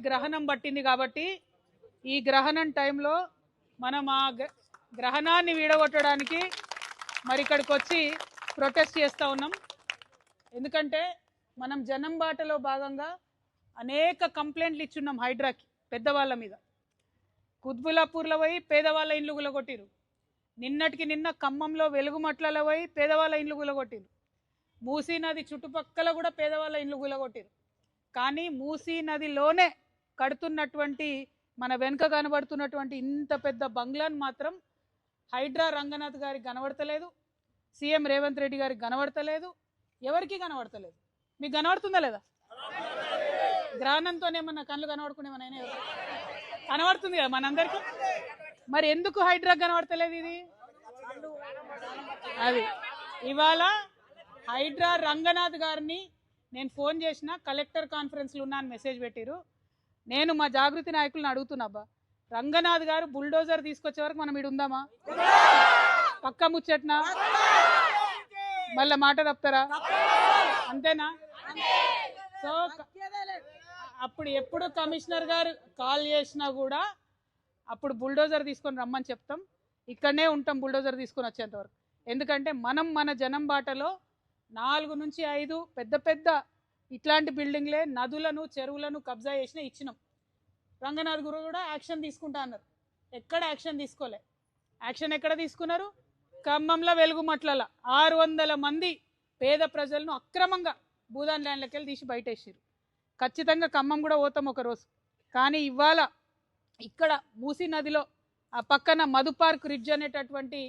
గ్రహణం పట్టింది కాబట్టి ఈ గ్రహణం టైంలో మనం ఆ గ్రహణాన్ని వీడగొట్టడానికి మరి ఇక్కడికి వచ్చి ప్రొటెస్ట్ చేస్తూ ఉన్నాం. ఎందుకంటే మనం జనం బాటలో భాగంగా అనేక కంప్లైంట్లు ఇచ్చున్నాం హైడ్రాకి పెద్దవాళ్ళ మీద. కుత్బులాపూర్లో పోయి పేదవాళ్ళ ఇండ్లు గులగొట్టిరు. నిన్నటికి నిన్న ఖమ్మంలో వెలుగుమట్లలో పోయి పేదవాళ్ళ ఇండ్లు గులగొట్టిరు. మూసీ నది చుట్టుపక్కల కూడా పేదవాళ్ళ ఇండ్లు గులగొట్టిరు. కానీ మూసీ నదిలోనే కడుతున్నటువంటి మన వెనుక కనబడుతున్నటువంటి ఇంత పెద్ద బంగ్లాను మాత్రం హైడ్రా రంగనాథ్ గారికి కనబడతలేదు, సీఎం రేవంత్ రెడ్డి గారికి కనబడతలేదు, ఎవరికి కనబడతలేదు. మీకు కనబడుతుందా లేదా? గ్రహణంతోనేమన్నా కళ్ళు కనబడుకునేమన్నా కనబడుతుంది కదా మనందరికీ. మరి ఎందుకు హైడ్రా కనబడతలేదు? ఇది అది ఇవాళ హైడ్రా రంగనాథ్ గారిని నేను ఫోన్ చేసిన, కలెక్టర్ కాన్ఫరెన్స్లో ఉన్నా అని మెసేజ్ పెట్టిరు. నేను మా జాగృతి నాయకులను అడుగుతున్నాబ్బా, రంగనాథ్ గారు బుల్డోజర్ తీసుకొచ్చే వరకు మనం ఇడు ఉందామా? పక్క ముచ్చట్నా? మళ్ళీ మాట తప్పుతారా? అంతేనా? సో అప్పుడు ఎప్పుడు కమిషనర్ గారు కాల్ చేసినా కూడా అప్పుడు బుల్డోజర్ తీసుకొని రమ్మని చెప్తాం. ఇక్కడనే ఉంటాం బుల్డోజర్ తీసుకొని వచ్చేంత వరకు. ఎందుకంటే మనం మన జనం బాటలో 4 నుంచి 5 పెద్ద పెద్ద ఇట్లాంటి బిల్డింగ్లే నదులను చెరువులను కబ్జా చేసినా ఇచ్చినాం. రంగనాథ్ గురు కూడా యాక్షన్ తీసుకుంటా అన్నారు. ఎక్కడ యాక్షన్ తీసుకోలే. యాక్షన్ ఎక్కడ తీసుకున్నారు? ఖమ్మంలో వెలుగుమట్లలో 600 మంది పేద ప్రజలను అక్రమంగా భూదాన్ ల్యాండ్లకి వెళ్ళి తీసి బయటేసారు. ఖచ్చితంగా ఖమ్మం కూడా పోతాం ఒకరోజు. కానీ ఇవాళ ఇక్కడ మూసీ నదిలో ఆ పక్కన మధు పార్క్ రిడ్జ్ అనేటటువంటి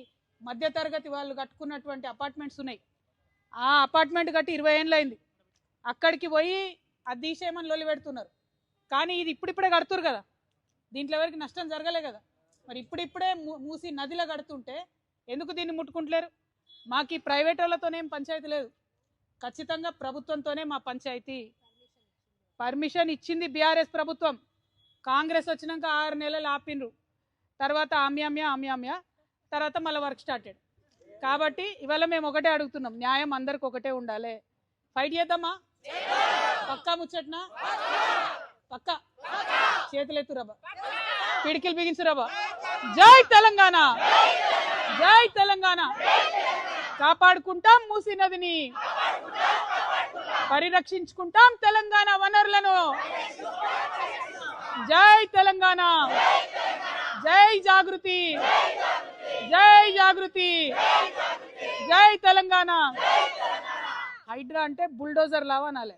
మధ్యతరగతి వాళ్ళు కట్టుకున్నటువంటి అపార్ట్మెంట్స్ ఉన్నాయి. ఆ అపార్ట్మెంట్ కట్టి 20 ఏళ్ళు అయింది. అక్కడికి పోయి అది తీసేయమని లొల్లి పెడుతున్నారు. కానీ ఇది ఇప్పుడిప్పుడే కడుతురు కదా, దీంట్లో ఎవరికి నష్టం జరగలే కదా. మరి ఇప్పుడిప్పుడే మూసీ నదిలో కడుతుంటే ఎందుకు దీన్ని ముట్టుకుంటలేరు? మాకు ఈ ప్రైవేట్ వాళ్ళతోనేం పంచాయతీ లేదు, ఖచ్చితంగా ప్రభుత్వంతోనే మా పంచాయతీ. పర్మిషన్ ఇచ్చింది బీఆర్ఎస్ ప్రభుత్వం. కాంగ్రెస్ వచ్చినాక 6 నెలలు ఆపినరు. తర్వాత ఆమ్యామ్యా తర్వాత మళ్ళీ వర్క్ స్టార్టెడ్. కాబట్టి ఇవాళ మేము ఒకటే అడుగుతున్నాం, న్యాయం అందరికి ఒకటే ఉండాలి. ఫైట్ చేద్దామా? పక్కా ముచ్చట్నా? పక్కా చేతులు ఎత్తురాబా, పిడికిలు బిగించురాబా. జై తెలంగాణ, జై తెలంగాణ. కాపాడుకుంటాం మూసీ నదిని, పరిరక్షించుకుంటాం తెలంగాణ వనరులను. జై తెలంగాణ, జై జాగృతి, జై జాగృతి, జై తెలంగాణ. హైడ్రా అంటే బుల్డోజర్ లావా అనాలి.